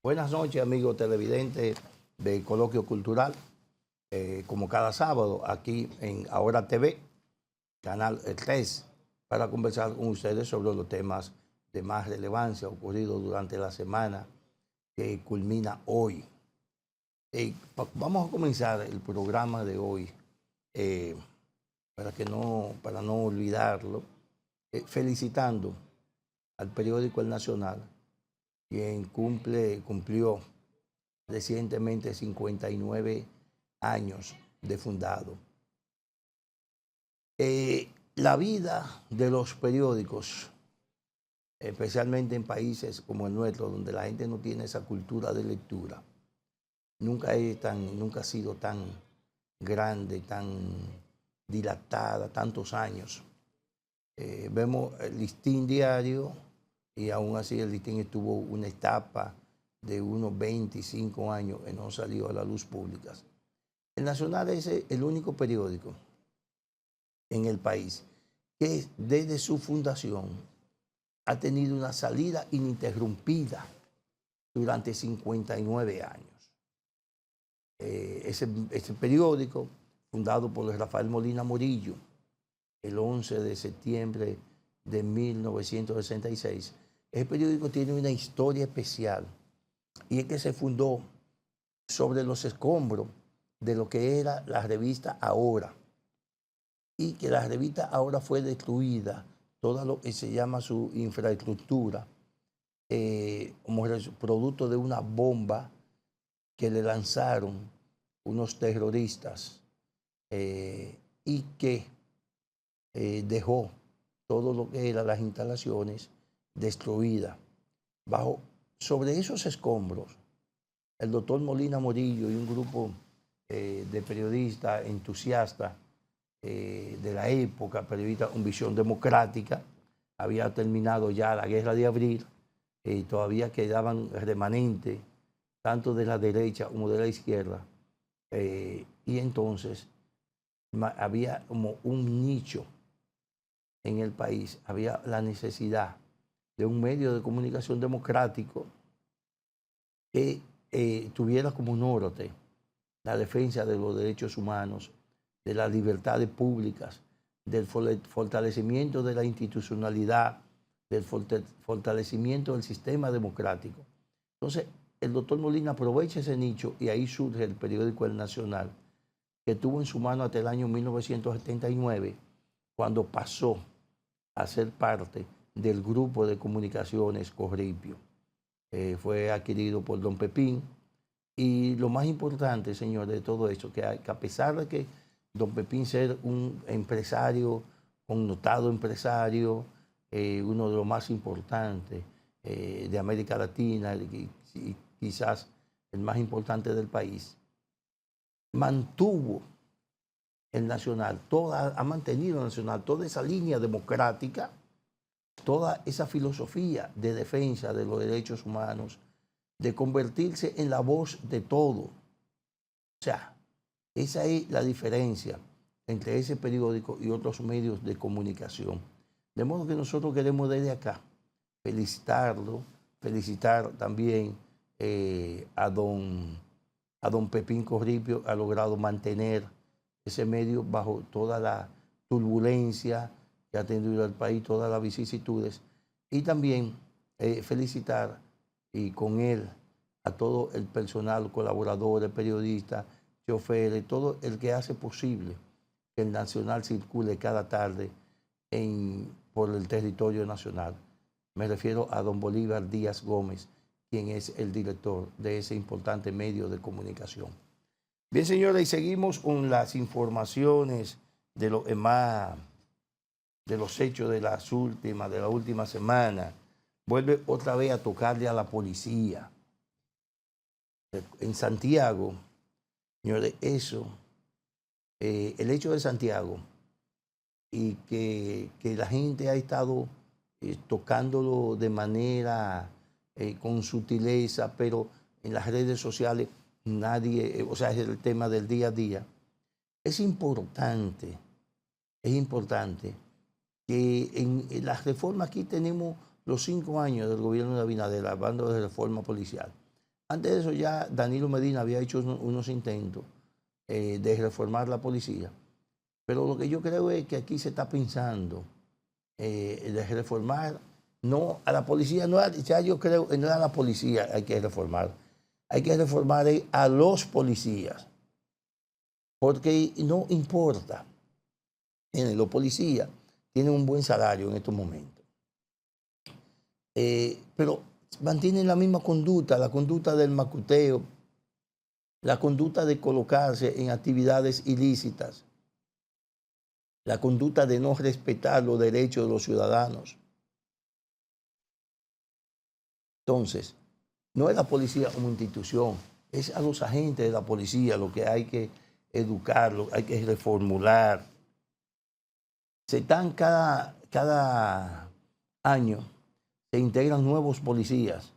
Buenas noches, amigos televidentes de Coloquio Cultural. Como cada sábado, aquí en Ahora TV, Canal 3, para conversar con ustedes sobre los temas de más relevancia ocurridos durante la semana que culmina hoy. Vamos a comenzar el programa de hoy, para no olvidarlo, felicitando al periódico El Nacional, quien cumplió recientemente 59 años de fundado. La vida de los periódicos, especialmente en países como el nuestro, donde la gente no tiene esa cultura de lectura, nunca ha sido tan grande, tan dilatada, tantos años. Vemos el Listín Diario, y aún así el Listín estuvo una etapa de unos 25 años que no salió a la luz pública. El Nacional es el único periódico en el país que desde su fundación ha tenido una salida ininterrumpida durante 59 años. Ese periódico, fundado por Rafael Molina Morillo, el 11 de septiembre de 1966, ese periódico tiene una historia especial, y es que se fundó sobre los escombros de lo que era la revista Ahora, y que la revista Ahora fue destruida, todo lo que se llama su infraestructura, como producto de una bomba que le lanzaron unos terroristas, y que dejó todo lo que eran las instalaciones destruidas. Sobre esos escombros, el doctor Molina Morillo y un grupo de periodistas entusiastas de la época, periodistas con visión democrática, había terminado ya la Guerra de Abril, todavía quedaban remanentes, tanto de la derecha como de la izquierda, y entonces había como un nicho en el país, había la necesidad de un medio de comunicación democrático que tuviera como norte la defensa de los derechos humanos, de las libertades públicas, del fortalecimiento de la institucionalidad, del fortalecimiento del sistema democrático. Entonces, el doctor Molina aprovecha ese nicho y ahí surge el periódico El Nacional, que tuvo en su mano hasta el año 1979, cuando pasó a ser parte del grupo de comunicaciones Corripio. Fue adquirido por don Pepín. Y lo más importante, señor, de todo esto, que a pesar de que don Pepín ser un empresario, connotado empresario, uno de los más importantes de América Latina, y quizás el más importante del país, mantuvo el Nacional, ha mantenido el Nacional toda esa línea democrática, toda esa filosofía de defensa de los derechos humanos, de convertirse en la voz de todo. O sea, esa es la diferencia entre ese periódico y otros medios de comunicación. De modo que nosotros queremos desde acá felicitarlo, felicitar también a don Pepín Corripio. Ha logrado mantener ese medio bajo toda la turbulencia que ha tenido el país, todas las vicisitudes, y también felicitar y con él a todo el personal, colaboradores, periodistas, choferes, todo el que hace posible que el Nacional circule cada tarde por el territorio nacional. Me refiero a don Bolívar Díaz Gómez, quien es el director de ese importante medio de comunicación. Bien, señores, y seguimos con las informaciones de los hechos de la última semana. Vuelve otra vez a tocarle a la policía. En Santiago, señores, el hecho de Santiago, y que la gente ha estado tocándolo de manera con sutileza, pero en las redes sociales nadie, o sea, es el tema del día a día. Es importante que en las reformas, aquí tenemos los 5 años del gobierno de Abinader, hablando de reforma policial. Antes de eso ya Danilo Medina había hecho unos intentos de reformar la policía. Pero lo que yo creo es que aquí se está pensando de reformar, no a la policía, ya yo creo que no es a la policía hay que reformar a los policías, porque no importa, los policías tienen un buen salario en estos momentos, pero mantienen la misma conducta, la conducta del macuteo, la conducta de colocarse en actividades ilícitas, la conducta de no respetar los derechos de los ciudadanos. Entonces, no es la policía como institución, es a los agentes de la policía lo que hay que educarlo, hay que reformular. Se están cada año, se integran nuevos policías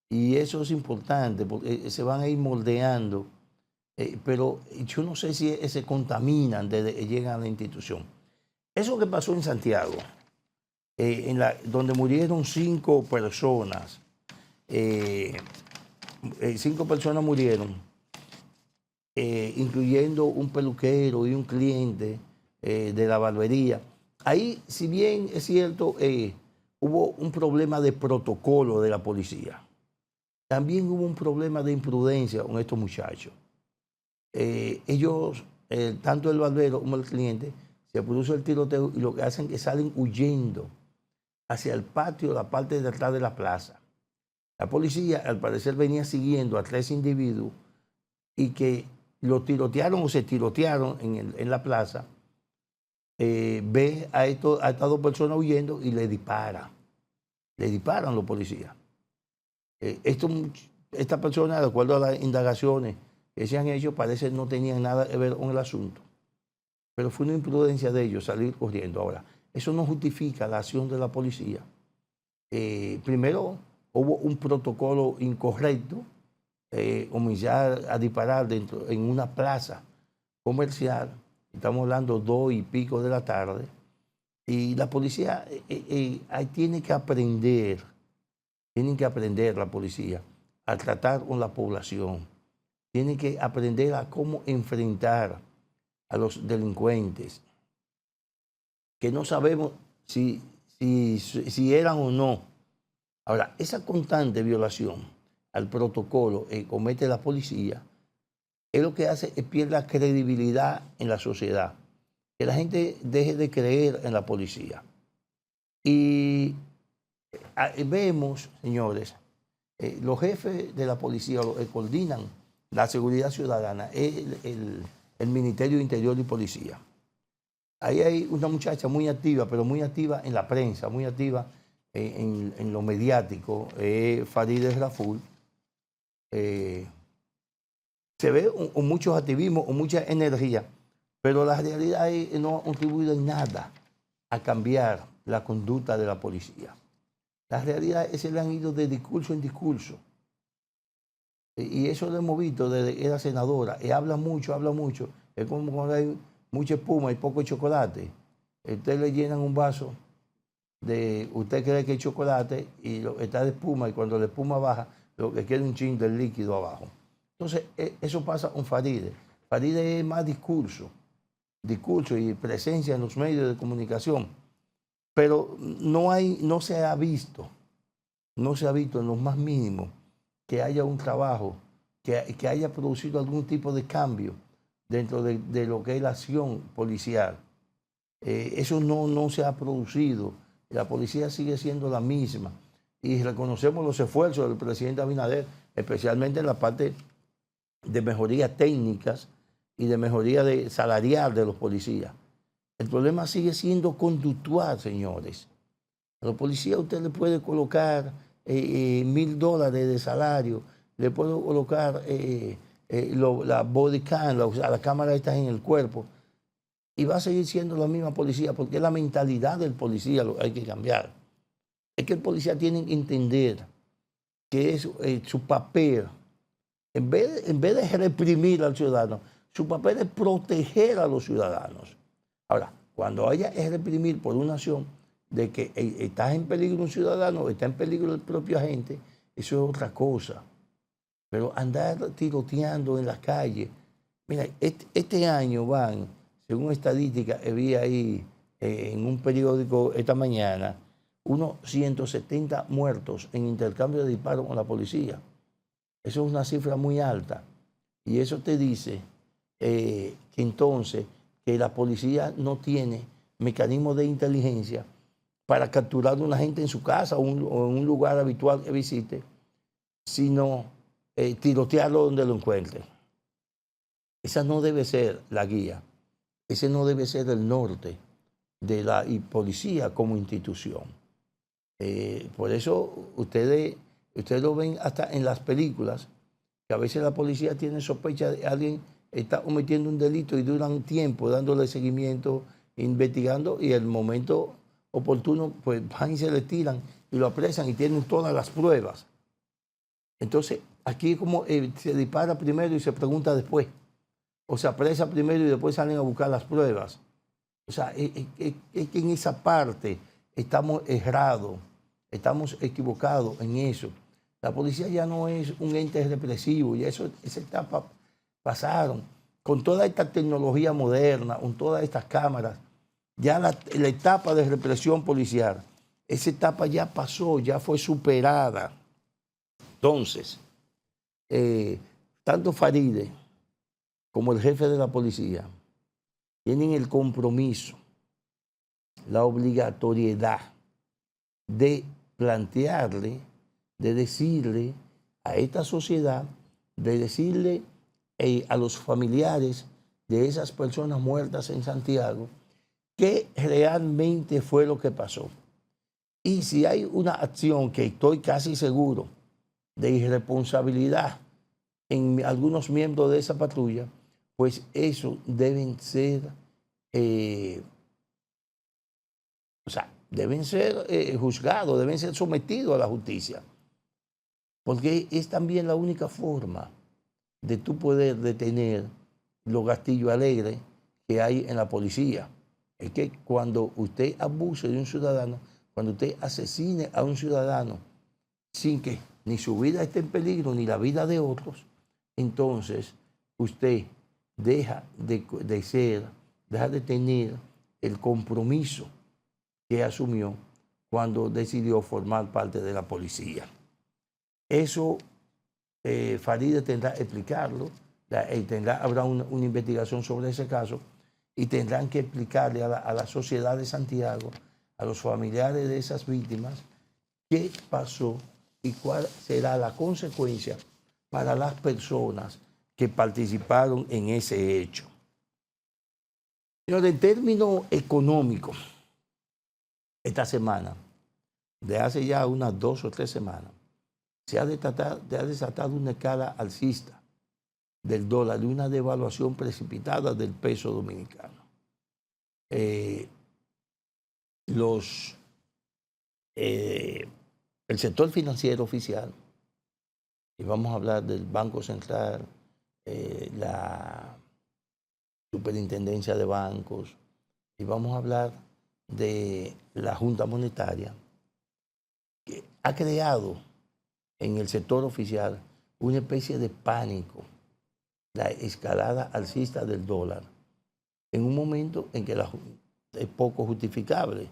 y eso es importante porque se van a ir moldeando, pero yo no sé si se contaminan desde que llegan a la institución. Eso que pasó en Santiago, donde murieron 5 personas, 5 personas murieron, incluyendo un peluquero y un cliente de la barbería. Ahí, si bien es cierto, hubo un problema de protocolo de la policía, también hubo un problema de imprudencia con estos muchachos. Ellos, tanto el barbero como el cliente, se produce el tiroteo y lo que hacen es que salen huyendo hacia el patio, la parte de atrás de la plaza. La policía, al parecer, venía siguiendo a 3 individuos y que lo tirotearon o se tirotearon en la plaza. Ve a estas 2 personas huyendo y le disparan. Le disparan los policías. Estas personas, de acuerdo a las indagaciones que se han hecho, parece que no tenían nada que ver con el asunto. Pero fue una imprudencia de ellos salir corriendo. Ahora, eso no justifica la acción de la policía. Primero, hubo un protocolo incorrecto, comenzar a disparar en una plaza comercial. Estamos hablando 2 y pico de la tarde. Y la policía tiene que aprender la policía a tratar con la población. Tiene que aprender a cómo enfrentar a los delincuentes, que no sabemos si eran o no. Ahora, esa constante violación al protocolo que comete la policía es lo que hace que pierda credibilidad en la sociedad, que la gente deje de creer en la policía. Y vemos, señores, los jefes de la policía, los que coordinan la seguridad ciudadana, es el Ministerio de Interior y Policía. Ahí hay una muchacha muy activa, pero muy activa en la prensa, muy activa en lo mediático, Farideh Raful. Se ve con muchos activismos, con mucha energía, pero la realidad es que no ha contribuido en nada a cambiar la conducta de la policía. La realidad es que se le han ido de discurso en discurso. Y eso lo hemos visto desde que era senadora. Habla mucho. Es como cuando hay mucha espuma y poco chocolate. Usted le llenan un vaso usted cree que es chocolate y está de espuma, y cuando la espuma baja, lo que queda un chin del líquido abajo. Entonces, eso pasa con Farideh. Farideh es más discurso y presencia en los medios de comunicación. Pero no se ha visto en lo más mínimo que haya un trabajo, que haya producido algún tipo de cambio dentro de lo que es la acción policial. Eso no se ha producido. La policía sigue siendo la misma. Y reconocemos los esfuerzos del presidente Abinader, especialmente en la parte de mejorías técnicas y de mejoría salarial de los policías. El problema sigue siendo conductual, señores. A los policías usted le puede colocar $1,000 de salario, le puede colocar la body cam, la cámara está en el cuerpo, y va a seguir siendo la misma policía, porque es la mentalidad del policía lo que hay que cambiar. Es que el policía tiene que entender que es su papel, en vez de reprimir al ciudadano, su papel es proteger a los ciudadanos. Ahora, cuando haya que reprimir por una acción de que está en peligro un ciudadano, está en peligro el propio agente, eso es otra cosa. pero andar tiroteando en las calles. Mira, este año van, según estadística, vi ahí en un periódico esta mañana, unos 170 muertos en intercambio de disparos con la policía. Eso es una cifra muy alta. Y eso te dice que entonces que la policía no tiene mecanismos de inteligencia para capturar a una gente en su casa o en un lugar habitual que visite, sino tirotearlo donde lo encuentre. Esa no debe ser la guía. Ese no debe ser el norte de la policía como institución. Por eso ustedes lo ven hasta en las películas, que a veces la policía tiene sospecha de que alguien está cometiendo un delito y duran tiempo dándole seguimiento, investigando, y el momento oportuno pues van y se le tiran y lo apresan y tienen todas las pruebas. Entonces, aquí como se dispara primero y se pregunta después, o se apresa primero y después salen a buscar las pruebas. O sea, es que en esa parte estamos errados, estamos equivocados en eso. La policía ya no es un ente represivo, ya esa etapa pasaron. Con toda esta tecnología moderna, con todas estas cámaras, ya la etapa de represión policial, esa etapa ya pasó, ya fue superada. Entonces, tanto Farideh como el jefe de la policía tienen el compromiso, la obligatoriedad de plantearle, de decirle a esta sociedad, de decirle a los familiares de esas personas muertas en Santiago qué realmente fue lo que pasó. Y si hay una acción que estoy casi seguro de irresponsabilidad en algunos miembros de esa patrulla, pues eso deben ser, deben ser juzgados, deben ser sometidos a la justicia. Porque es también la única forma de tú poder detener los gastillos alegres que hay en la policía. Es que cuando usted abuse de un ciudadano, cuando usted asesine a un ciudadano sin que ni su vida esté en peligro ni la vida de otros, entonces usted deja de tener el compromiso que asumió cuando decidió formar parte de la policía. Eso Farideh tendrá que explicarlo, habrá una investigación sobre ese caso y tendrán que explicarle a la sociedad de Santiago, a los familiares de esas víctimas, qué pasó y cuál será la consecuencia para las personas que participaron en ese hecho. Pero en términos económicos, esta semana, de hace ya unas 2 o 3 semanas, se ha desatado una escala alcista del dólar y una devaluación precipitada del peso dominicano. El sector financiero oficial, y vamos a hablar del Banco Central, la Superintendencia de Bancos, y vamos a hablar de la Junta Monetaria, que ha creado en el sector oficial una especie de pánico, la escalada alcista del dólar, en un momento en que es poco justificable,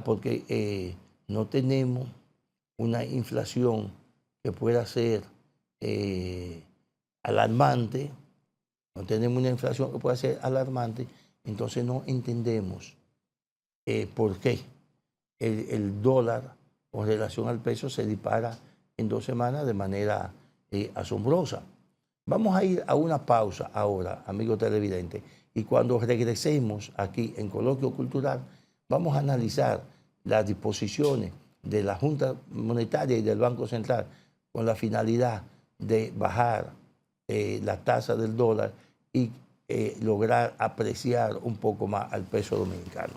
porque no tenemos una inflación que pueda ser alarmante, entonces no entendemos por qué el dólar con relación al peso se dispara en 2 semanas de manera asombrosa. Vamos a ir a una pausa ahora, amigos televidentes, y cuando regresemos aquí en Coloquio Cultural, vamos a analizar las disposiciones de la Junta Monetaria y del Banco Central con la finalidad de bajar la tasa del dólar y lograr apreciar un poco más al peso dominicano.